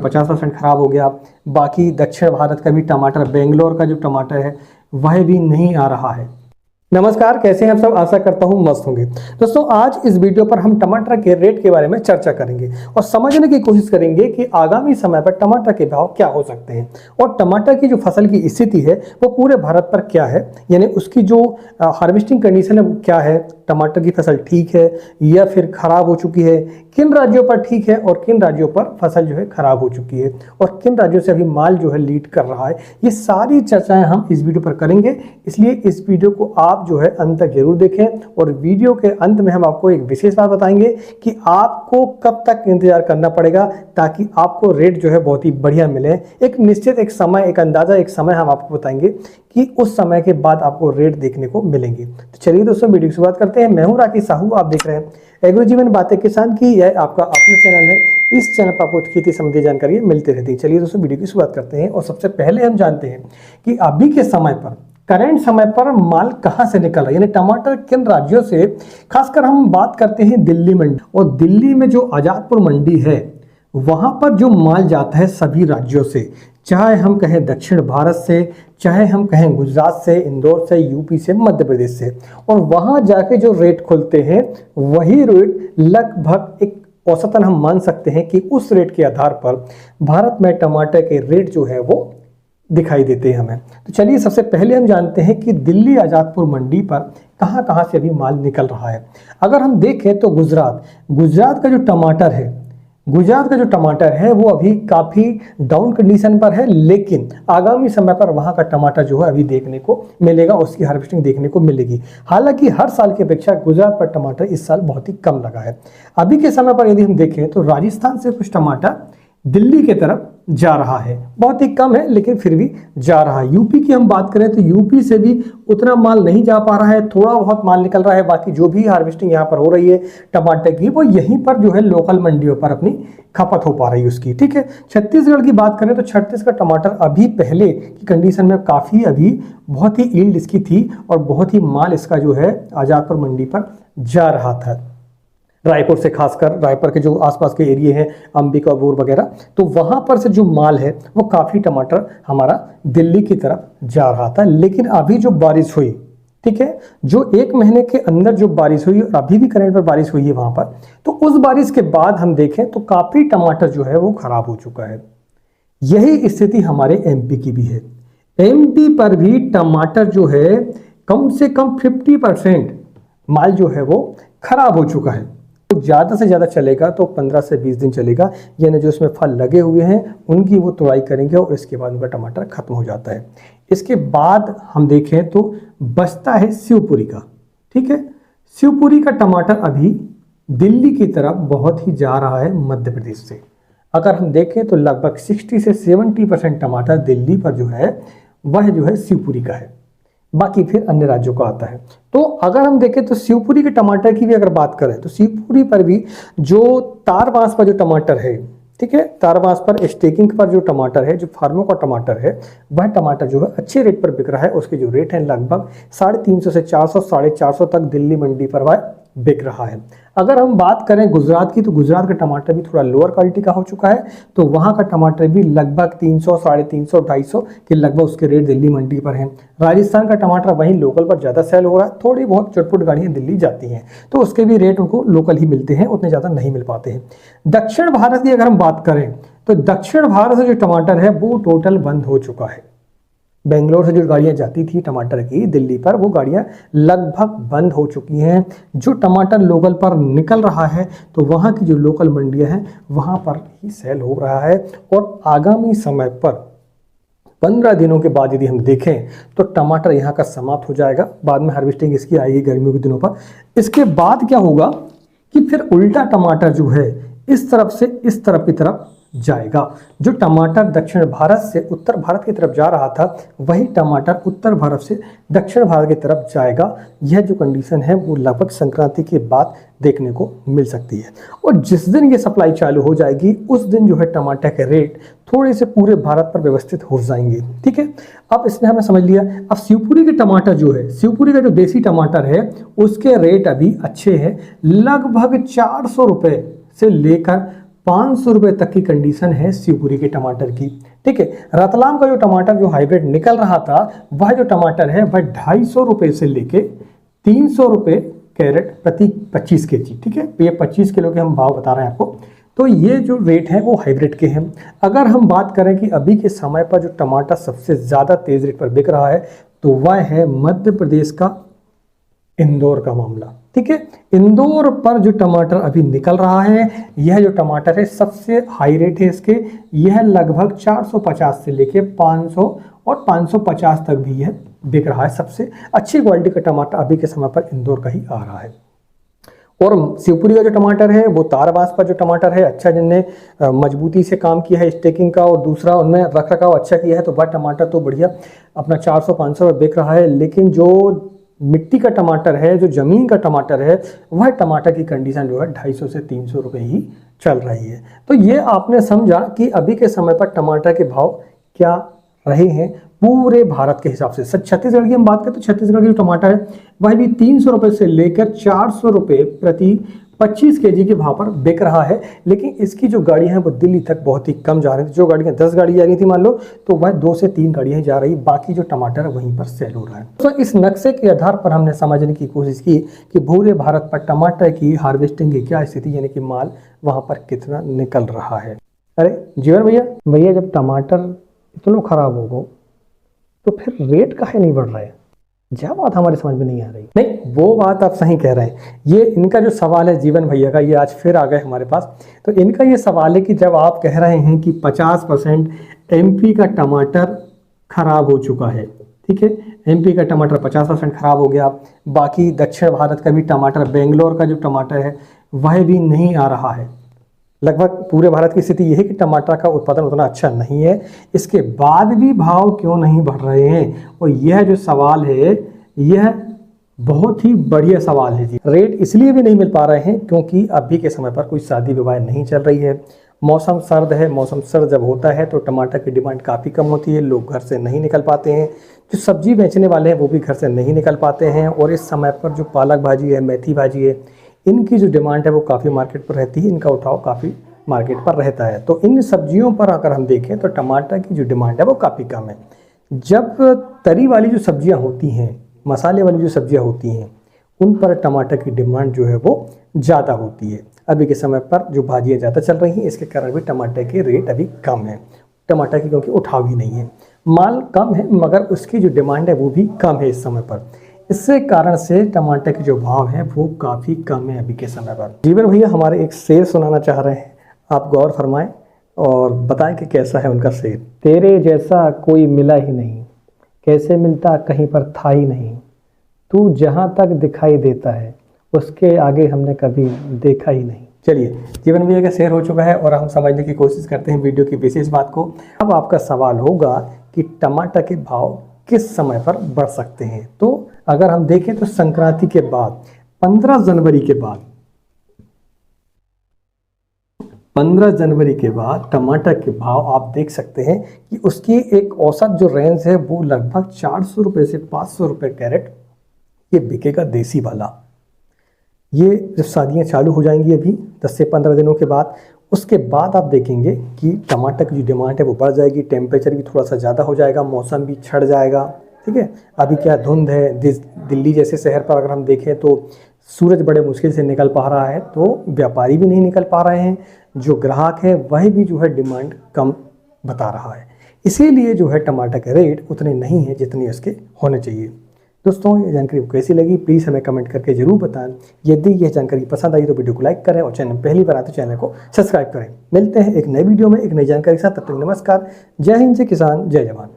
50% खराब हो गया। बाकी दक्षिण भारत का भी टमाटर, बेंगलोर का जो टमाटर है वह भी नहीं आ रहा है। नमस्कार, कैसे हैं आप सब? आशा करता हूं मस्त होंगे। दोस्तों, आज इस वीडियो पर हम टमाटर के रेट के बारे में चर्चा करेंगे और समझने की कोशिश करेंगे कि आगामी समय पर टमाटर के भाव क्या हो सकते हैं और टमाटर की जो फसल की स्थिति है वो पूरे भारत पर क्या है, यानी उसकी जो हार्वेस्टिंग कंडीशन है वो क्या है, टमाटर की फसल ठीक है या फिर खराब हो चुकी है, किन राज्यों पर ठीक है और किन राज्यों पर फसल जो है खराब हो चुकी है और किन राज्यों से अभी माल जो है लीड कर रहा है। ये सारी चर्चाएं हम इस वीडियो पर करेंगे, इसलिए इस वीडियो को आप जो है अंत तक जरूर देखें। और वीडियो के अंत में हम आपको एक विशेष बात बताएंगे कि आपको कब तक इंतजार करना पड़ेगा ताकि आपको रेट जो है बहुत ही बढ़िया मिले। एक निश्चित एक समय, एक अंदाजा, एक समय हम आपको बताएंगे कि उस समय के बाद आपको रेट देखने को मिलेंगे। तो चलिए दोस्तों, वीडियो की शुरुआत करते हैं। मैं हूं राकेश साहू, आप देख रहे हैं एग्रो जीवन बातें किसान की। यह आपका अपना चैनल है। इस चैनल पर आपको खेती संबंधी जानकारी मिलती रहती है। चलिए दोस्तों, वीडियो की शुरुआत करते हैं और सबसे पहले हम जानते हैं कि अभी के समय पर, करंट समय पर माल कहां से निकल रहा है, यानी टमाटर किन राज्यों से। खासकर हम बात करते हैं दिल्ली मंडी, और दिल्ली में जो आजादपुर मंडी है वहां पर जो माल जाता है सभी राज्यों से, चाहे हम कहें दक्षिण भारत से, चाहे हम कहें गुजरात से, इंदौर से, यूपी से, मध्य प्रदेश से, और वहां जाके जो रेट खुलते हैं वही रेट लगभग एक औसतन हम मान सकते हैं कि उस रेट के आधार पर भारत में टमाटर के रेट जो है वो दिखाई देते हैं हमें। तो चलिए सबसे पहले हम जानते हैं कि दिल्ली आजादपुर मंडी पर कहां से अभी माल निकल रहा है। अगर हम देखें तो गुजरात का जो टमाटर है वो अभी काफी डाउन कंडीशन पर है, लेकिन आगामी समय पर वहां का टमाटर जो है अभी देखने को मिलेगा, उसकी हार्वेस्टिंग देखने को मिलेगी। हालांकि हर साल की अपेक्षा गुजरात पर टमाटर इस साल बहुत ही कम लगा है। अभी के समय पर यदि हम देखें तो राजस्थान से कुछ टमाटर दिल्ली के तरफ जा रहा है, बहुत ही कम है लेकिन फिर भी जा रहा है। यूपी की हम बात करें तो यूपी से भी उतना माल नहीं जा पा रहा है, थोड़ा बहुत माल निकल रहा है। बाकी जो भी हार्वेस्टिंग यहाँ पर हो रही है टमाटर की, वो यहीं पर जो है लोकल मंडियों पर अपनी खपत हो पा रही है उसकी। ठीक है, छत्तीसगढ़ की बात करें तो छत्तीसगढ़ टमाटर अभी पहले की कंडीशन में काफी अभी बहुत ही यील्ड इसकी थी और बहुत ही माल इसका जो है आजादपुर मंडी पर जा रहा था। रायपुर से, खासकर रायपुर के जो आसपास के एरिया हैं, अंबिकापुर वगैरह, तो वहां पर से जो माल है वो काफी टमाटर हमारा दिल्ली की तरफ जा रहा था। लेकिन अभी जो बारिश हुई, ठीक है, जो एक महीने के अंदर जो बारिश हुई और अभी भी करंट पर बारिश हुई है वहां पर, तो उस बारिश के बाद हम देखें तो काफी टमाटर जो है वो खराब हो चुका है। यही स्थिति हमारे एमपी की भी है। एमपी पर भी टमाटर जो है कम से कम 50% माल जो है वो खराब हो चुका है। तो ज़्यादा से ज़्यादा चलेगा तो 15 से 20 दिन चलेगा, यानी जो इसमें फल लगे हुए हैं उनकी वो तुड़ाई करेंगे और इसके बाद उनका टमाटर खत्म हो जाता है। इसके बाद हम देखें तो बचता है शिवपुरी का। ठीक है, शिवपुरी का टमाटर अभी दिल्ली की तरफ बहुत ही जा रहा है मध्य प्रदेश से। अगर हम देखें तो लगभग 60 से 70% टमाटर दिल्ली पर जो है वह जो है शिवपुरी का है, बाकी फिर अन्य राज्यों का आता है। तो अगर हम देखें तो शिवपुरी के टमाटर की भी अगर बात करें तो शिवपुरी पर भी जो तारबांस पर जो टमाटर है, ठीक है, तारबांस पर स्टेकिंग पर जो टमाटर है, जो फार्मों का टमाटर है, वह टमाटर जो है अच्छे रेट पर बिक रहा है। उसके जो रेट है लगभग 350 से 400, 450 तक दिल्ली मंडी पर वह बिक रहा है। अगर हम बात करें गुजरात की, तो गुजरात का टमाटर भी थोड़ा लोअर क्वालिटी का हो चुका है, तो वहाँ का टमाटर भी लगभग 300, 350, 250 के लगभग उसके रेट दिल्ली मंडी पर हैं। राजस्थान का टमाटर वहीं लोकल पर ज़्यादा सेल हो रहा है, थोड़ी बहुत चटपुट गाड़ियाँ दिल्ली जाती हैं तो उसके भी रेट उनको लोकल ही मिलते हैं, उतने ज़्यादा नहीं मिल पाते हैं। दक्षिण भारत की अगर हम बात करें तो दक्षिण भारत से जो टमाटर है वो टोटल बंद हो चुका है। बेंगलोर से जो गाड़ियां जाती थी टमाटर की दिल्ली पर, वो गाड़ियां लगभग बंद हो चुकी हैं। जो टमाटर लोकल पर निकल रहा है तो वहाँ की जो लोकल मंडियां हैं वहाँ पर ही सेल हो रहा है। और आगामी समय पर 15 दिनों के बाद यदि हम देखें तो टमाटर यहाँ का समाप्त हो जाएगा, बाद में हार्वेस्टिंग इसकी आएगी गर्मियों के दिनों पर। इसके बाद क्या होगा कि फिर उल्टा टमाटर जो है इस तरफ से इस तरफ की तरफ जाएगा। जो टमाटर दक्षिण भारत से उत्तर भारत की तरफ जा रहा था वही टमाटर उत्तर भारत से दक्षिण भारत की तरफ जाएगा। यह जो कंडीशन है वो लगभग संक्रांति के बाद देखने को मिल सकती है। और जिस दिन ये सप्लाई चालू हो जाएगी उस दिन जो है टमाटर के रेट थोड़े से पूरे भारत पर व्यवस्थित हो जाएंगे। ठीक है, अब इसने हमने समझ लिया। अब शिवपुरी के टमाटर जो है, शिवपुरी का जो देसी टमाटर है उसके रेट अभी अच्छे हैं, लगभग 400 रुपये से लेकर 500 रुपये तक की कंडीशन है शिवपुरी के टमाटर की। ठीक है, रतलाम का जो टमाटर जो हाइब्रिड निकल रहा था वह जो टमाटर है वह 250 रुपये से लेके 300 रुपये कैरेट प्रति 25 केजी। ठीक है, ये 25 किलो के हम भाव बता रहे हैं आपको। तो ये जो रेट है वो हाइब्रिड के हैं। अगर हम बात करें कि अभी के समय पर जो टमाटर सबसे ज़्यादा तेज़ रेट पर बिक रहा है तो वह है मध्य प्रदेश का इंदौर का मामला। ठीक है, इंदौर पर जो टमाटर अभी निकल रहा है, यह जो टमाटर है सबसे हाई रेट है इसके। यह लगभग 450 से लेके 500 और 550 तक भी यह बिक रहा है। सबसे अच्छी क्वालिटी का टमाटर अभी के समय पर इंदौर का ही आ रहा है। और शिवपुरी का जो टमाटर है वो तारबास पर जो टमाटर है अच्छा, जिनने मजबूती से काम किया है स्टेकिंग का और दूसरा उनमें रख रखाव अच्छा किया है, तो वह टमाटर तो बढ़िया अपना 400-500 में बिक रहा है। लेकिन जो मिट्टी का टमाटर है, जो ज़मीन का टमाटर है, वह टमाटर की कंडीशन जो है 250 से 300 रुपये ही चल रही है। तो ये आपने समझा कि अभी के समय पर टमाटर के भाव क्या रहे हैं पूरे भारत के हिसाब से। छत्तीसगढ़ की हम बात करें तो छत्तीसगढ़ की जो टमाटर है वह भी 300 रुपये से लेकर 400 रुपये प्रति 25 केजी के भाव पर बिक रहा है। लेकिन इसकी जो गाड़ियां हैं वो दिल्ली तक बहुत ही कम जा रही थी। जो गाड़ियां 10 गाड़ी जा रही थी मान लो, तो वह 2 से 3 गाड़ियां जा रही, बाकी जो टमाटर वहीं पर सेल हो रहा है। तो इस नक्शे के आधार पर हमने समझने की कोशिश की कि पूरे भारत पर टमाटर की हार्वेस्टिंग की क्या स्थिति, यानी कि माल वहां पर कितना निकल रहा है। अरे जीवन भैया जब टमाटर इतना खराब हो गो तो फिर रेट काहे नहीं बढ़ रहा है? क्या बात हमारी समझ में नहीं आ रही। नहीं, वो बात आप सही कह रहे हैं। ये इनका जो सवाल है जीवन भैया का, ये आज फिर आ गए हमारे पास। तो इनका ये सवाल है कि जब आप कह रहे हैं कि 50% एमपी का टमाटर खराब हो चुका है, ठीक है, एमपी का टमाटर 50% खराब हो गया, बाकी दक्षिण भारत का भी टमाटर, बेंगलोर का जो टमाटर है वह भी नहीं आ रहा है। लगभग पूरे भारत की स्थिति यह है कि टमाटर का उत्पादन उतना अच्छा नहीं है, इसके बाद भी भाव क्यों नहीं बढ़ रहे हैं? और यह जो सवाल है यह बहुत ही बढ़िया सवाल है जी। रेट इसलिए भी नहीं मिल पा रहे हैं क्योंकि अभी के समय पर कोई शादी विवाह नहीं चल रही है, मौसम सर्द है। मौसम सर्द जब होता है तो टमाटर की डिमांड काफ़ी कम होती है, लोग घर से नहीं निकल पाते हैं। जो सब्जी बेचने वाले हैं वो भी घर से नहीं निकल पाते हैं। और इस समय पर जो पालक भाजी है, मेथी भाजी है, इनकी जो डिमांड है वो काफ़ी मार्केट पर रहती है, इनका उठाव काफ़ी मार्केट पर रहता है। तो इन सब्जियों पर अगर हम देखें तो टमाटर की जो डिमांड है वो काफ़ी कम है। जब तरी वाली जो सब्जियां होती हैं, मसाले वाली जो सब्जियां होती हैं, उन पर टमाटर की डिमांड जो है वो ज़्यादा होती है। अभी के समय पर जो भाजियाँ ज़्यादा चल रही हैं, इसके कारण भी टमाटर के रेट अभी कम है। टमाटर की क्योंकि उठाव ही नहीं है, माल कम है, मगर उसकी जो डिमांड है वो भी कम है इस समय पर। इससे कारण से टमाटर के जो भाव है वो काफ़ी कम है अभी के समय पर। जीवन भैया हमारे एक शेर सुनाना चाह रहे हैं, आप गौर फरमाएं और बताएं कि कैसा है उनका शेर। तेरे जैसा कोई मिला ही नहीं, कैसे मिलता कहीं पर था ही नहीं, तू जहाँ तक दिखाई देता है उसके आगे हमने कभी देखा ही नहीं। चलिए, जीवन भैया का शेर हो चुका है और हम समझने की कोशिश करते हैं वीडियो की विशेष बात को। अब आपका सवाल होगा कि टमाटर के भाव किस समय पर बढ़ सकते हैं। तो अगर हम देखें तो संक्रांति के बाद 15 जनवरी के बाद 15 जनवरी के बाद टमाटर के भाव आप देख सकते हैं कि उसकी एक औसत जो रेंज है वो लगभग 400 रुपये से 500 रुपये कैरेट ये बिकेगा देसी वाला। ये जब शादियाँ चालू हो जाएंगी अभी 10 से 15 दिनों के बाद, उसके बाद आप देखेंगे कि टमाटर की जो डिमांड है वो बढ़ जाएगी, टेम्परेचर भी थोड़ा सा ज़्यादा हो जाएगा, मौसम भी छड़ जाएगा। ठीक है, अभी क्या धुंध है, दिल्ली जैसे शहर पर अगर हम देखें तो सूरज बड़े मुश्किल से निकल पा रहा है, तो व्यापारी भी नहीं निकल पा रहे हैं, जो ग्राहक है वह भी जो है डिमांड कम बता रहा है। इसीलिए जो है टमाटर के रेट उतने नहीं हैं जितने उसके होने चाहिए। दोस्तों, ये जानकारी कैसी लगी प्लीज़ हमें कमेंट करके जरूर बताएं। यदि यह जानकारी पसंद आई तो वीडियो को लाइक करें और चैनल पहली बार आए तो चैनल को सब्सक्राइब करें। मिलते हैं एक नई वीडियो में एक नई जानकारी के साथ, तब तक नमस्कार। जय हिंद, जय किसान, जय जवान।